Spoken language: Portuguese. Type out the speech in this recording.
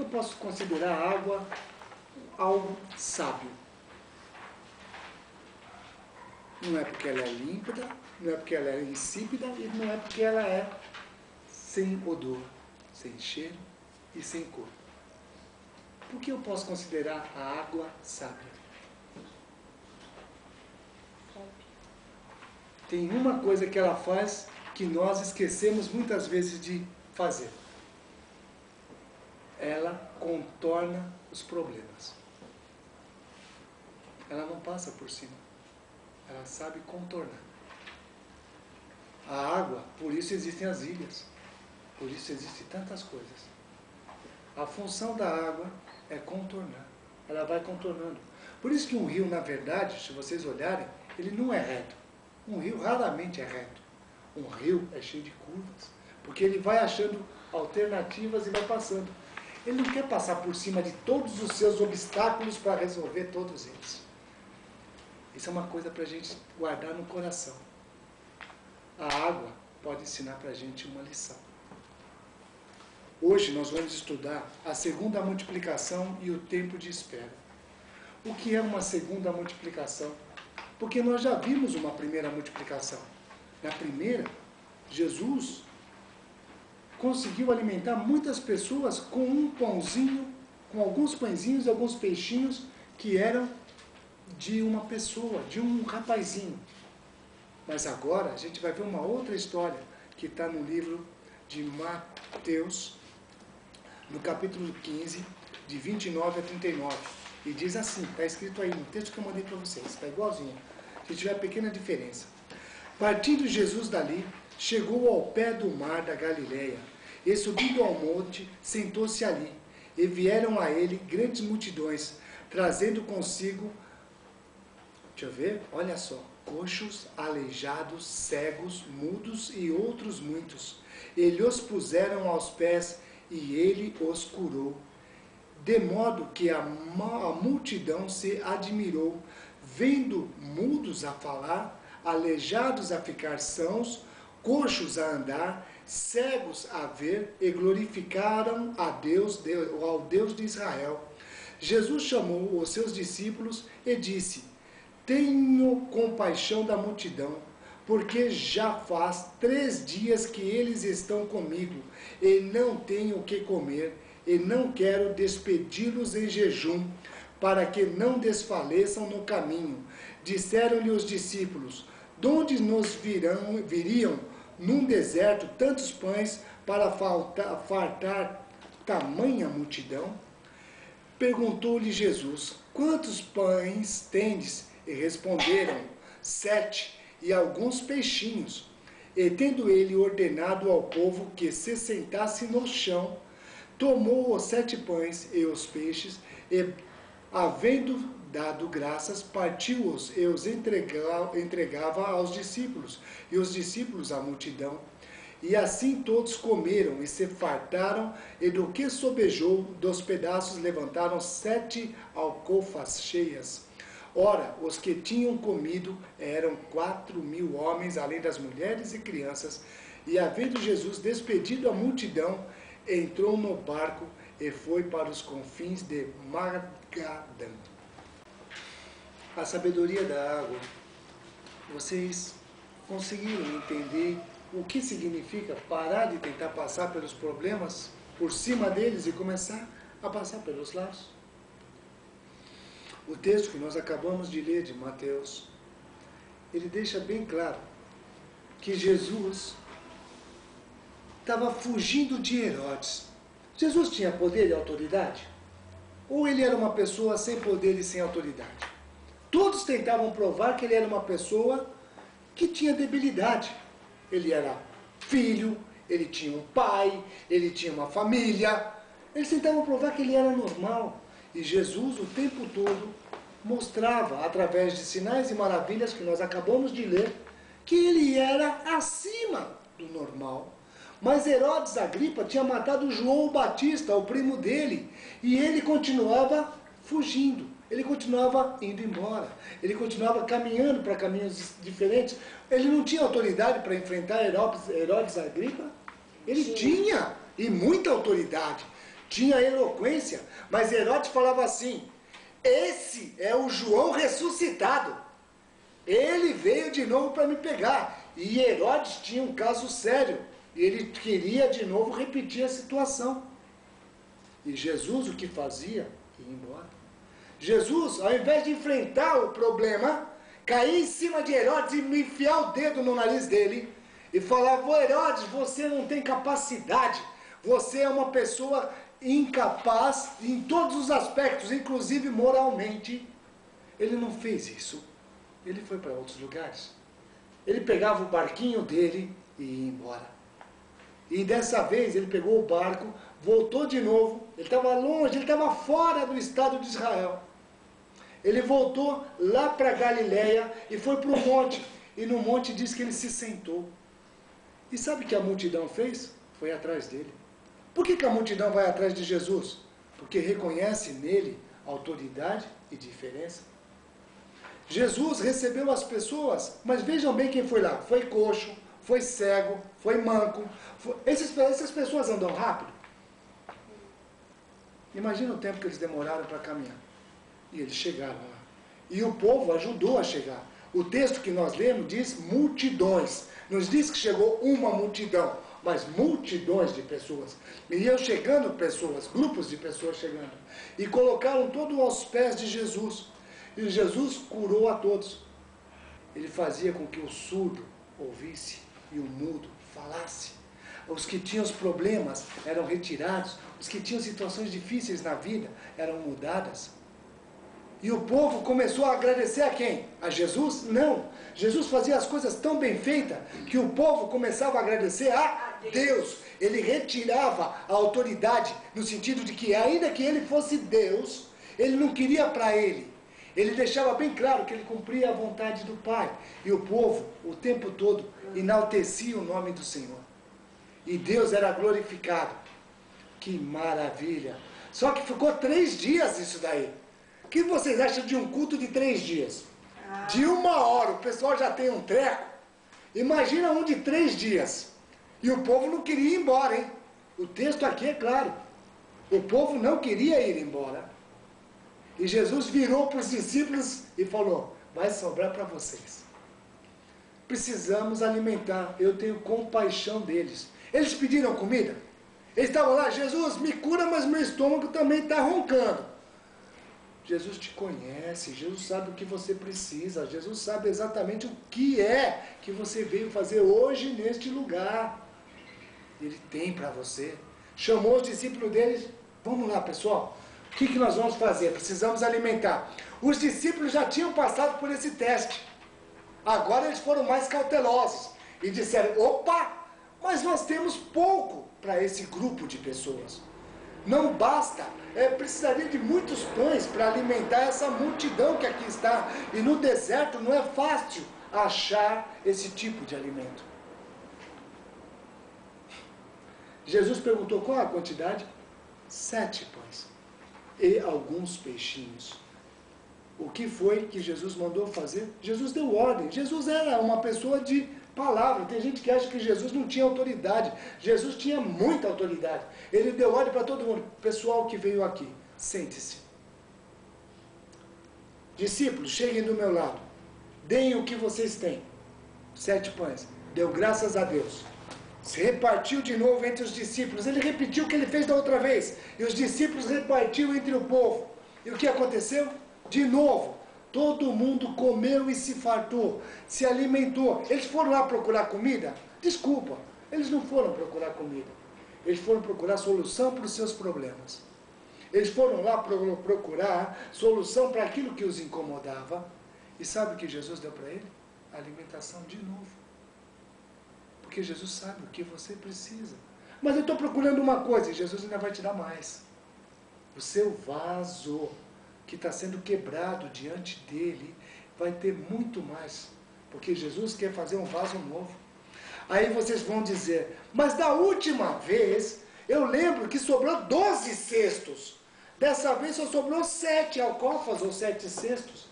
eu posso considerar a água algo sábio? Não é porque ela é límpida, não é porque ela é insípida e não é porque ela é sem odor, sem cheiro e sem cor. Por que eu posso considerar a água sábia? Tem uma coisa que ela faz que nós esquecemos muitas vezes de fazer. Ela contorna os problemas. Ela não passa por cima. Ela sabe contornar. A água, por isso existem as ilhas. Por isso existem tantas coisas. A função da água é contornar. Ela vai contornando. Por isso que um rio, na verdade, se vocês olharem, ele não é reto. Um rio raramente é reto. Um rio é cheio de curvas. Porque ele vai achando alternativas e vai passando. Ele não quer passar por cima de todos os seus obstáculos para resolver todos eles. Isso é uma coisa para a gente guardar no coração. A água pode ensinar para a gente uma lição. Hoje nós vamos estudar a segunda multiplicação e o tempo de espera. O que é uma segunda multiplicação? Porque nós já vimos uma primeira multiplicação. Na primeira, Jesus conseguiu alimentar muitas pessoas com um pãozinho, com alguns pãezinhos e alguns peixinhos que eram de uma pessoa, de um rapazinho. Mas agora a gente vai ver uma outra história que está no livro de Mateus, no capítulo 15, de 29 a 39. E diz assim, está escrito aí no texto que eu mandei para vocês, está igualzinho. Se tiver pequena diferença. Partindo Jesus dali, chegou ao pé do mar da Galileia, e subindo ao monte, sentou-se ali. E vieram a ele grandes multidões, trazendo consigo, deixa eu ver, olha só, coxos, aleijados, cegos, mudos e outros muitos. Eles os puseram aos pés, e ele os curou. De modo que a multidão se admirou, vendo mudos a falar, aleijados a ficar sãos, coxos a andar, cegos a ver, e glorificaram a Deus, ao Deus de Israel. Jesus chamou os seus discípulos e disse: tenho compaixão da multidão, porque já faz 3 dias que eles estão comigo, e não tenho o que comer, e não quero despedi-los em jejum, para que não desfaleçam no caminho. Disseram-lhe os discípulos: de onde nos viriam num deserto tantos pães para fartar tamanha multidão? Perguntou-lhe Jesus: quantos pães tendes? E responderam: 7, e alguns peixinhos. E tendo ele ordenado ao povo que se sentasse no chão, tomou os 7 pães e os peixes, e, havendo dado graças, partiu-os e os entregava aos discípulos, e os discípulos à multidão. E assim todos comeram e se fartaram, e do que sobejou dos pedaços levantaram 7 alcofas cheias. Ora, os que tinham comido eram 4.000 homens, além das mulheres e crianças. E havendo Jesus despedido a multidão, entrou no barco e foi para os confins de Magadã. A sabedoria da água. Vocês conseguiram entender o que significa parar de tentar passar pelos problemas por cima deles e começar a passar pelos lados? O texto que nós acabamos de ler de Mateus, ele deixa bem claro que Jesus estava fugindo de Herodes. Jesus tinha poder e autoridade? Ou ele era uma pessoa sem poder e sem autoridade? Todos tentavam provar que ele era uma pessoa que tinha debilidade. Ele era filho, ele tinha um pai, ele tinha uma família. Eles tentavam provar que ele era normal. E Jesus, o tempo todo, mostrava, através de sinais e maravilhas que nós acabamos de ler, que ele era acima do normal. Mas Herodes Agripa tinha matado João Batista, o primo dele, e ele continuava fugindo, ele continuava indo embora, ele continuava caminhando para caminhos diferentes. Ele não tinha autoridade para enfrentar Herodes Agripa? Ele tinha, e muita autoridade. tinha eloquência, mas Herodes falava assim: esse é o João ressuscitado, ele veio de novo para me pegar. E Herodes tinha um caso sério, ele queria de novo repetir a situação. E Jesus o que fazia? Ia embora. Jesus, ao invés de enfrentar o problema, caía em cima de Herodes e me enfiar o dedo no nariz dele e falar: ô Herodes, você não tem capacidade, você é uma pessoa incapaz em todos os aspectos, inclusive moralmente. Ele não fez isso. Ele foi para outros lugares. Ele pegava o barquinho dele e ia embora. E dessa vez ele pegou o barco, voltou de novo. Ele estava longe, ele estava fora do estado de Israel. Ele voltou lá para Galileia e foi para o monte. E no monte diz que ele se sentou. E sabe o que a multidão fez? Foi atrás dele. Por que a multidão vai atrás de Jesus? Porque reconhece nele autoridade e diferença. Jesus recebeu as pessoas, mas vejam bem quem foi lá. Foi coxo, foi cego, foi manco. Essas pessoas andam rápido. Imagina o tempo que eles demoraram para caminhar. E eles chegaram lá. E o povo ajudou a chegar. O texto que nós lemos diz multidões. Nos diz que chegou uma multidão, mas multidões de pessoas. E iam chegando pessoas, grupos de pessoas chegando. E colocaram todos aos pés de Jesus. E Jesus curou a todos. Ele fazia com que o surdo ouvisse e o mudo falasse. Os que tinham os problemas eram retirados. Os que tinham situações difíceis na vida eram mudadas. E o povo começou a agradecer a quem? A Jesus? Não. Jesus fazia as coisas tão bem feitas que o povo começava a agradecer a Deus. Ele retirava a autoridade no sentido de que ainda que ele fosse Deus, ele não queria para ele. Ele deixava bem claro que ele cumpria a vontade do Pai. E o povo, o tempo todo, enaltecia o nome do Senhor. E Deus era glorificado. Que maravilha! Só que ficou 3 dias isso daí. O que vocês acham de um culto de 3 dias? De 1 hora, o pessoal já tem um treco. Imagina um de 3 dias. E o povo não queria ir embora, hein? O texto aqui é claro. O povo não queria ir embora. E Jesus virou para os discípulos e falou: vai sobrar para vocês. Precisamos alimentar. Eu tenho compaixão deles. Eles pediram comida. Eles estavam lá: Jesus, me cura, mas meu estômago também está roncando. Jesus te conhece, Jesus sabe o que você precisa, Jesus sabe exatamente o que é que você veio fazer hoje neste lugar. Ele tem para você. Chamou os discípulos deles: vamos lá, pessoal, o que nós vamos fazer? Precisamos alimentar. Os discípulos já tinham passado por esse teste. Agora eles foram mais cautelosos e disseram: opa, mas nós temos pouco para esse grupo de pessoas. Não basta, precisaria de muitos pães para alimentar essa multidão que aqui está. E no deserto não é fácil achar esse tipo de alimento. Jesus perguntou qual a quantidade? 7 pães e alguns peixinhos. O que foi que Jesus mandou fazer? Jesus deu ordem. Jesus era uma pessoa de palavra. Tem gente que acha que Jesus não tinha autoridade. Jesus tinha muita autoridade. Ele deu ordem para todo mundo. Pessoal que veio aqui, sente-se. Discípulos, cheguem do meu lado. Deem o que vocês têm. 7 pães. Deu graças a Deus. Se repartiu de novo entre os discípulos. Ele repetiu o que ele fez da outra vez. E os discípulos repartiram entre o povo. E o que aconteceu? De novo, todo mundo comeu e se fartou, se alimentou. Eles foram lá procurar comida? Desculpa, eles não foram procurar comida. Eles foram procurar solução para os seus problemas. Eles foram lá procurar solução para aquilo que os incomodava. E sabe o que Jesus deu para ele? Alimentação de novo. Porque Jesus sabe o que você precisa. Mas eu estou procurando uma coisa, e Jesus ainda vai te dar mais. O seu vaso, que está sendo quebrado diante dele, vai ter muito mais, porque Jesus quer fazer um vaso novo. Aí vocês vão dizer: mas da última vez, eu lembro que sobrou 12 cestos, dessa vez só sobrou 7 alcofas ou 7 cestos.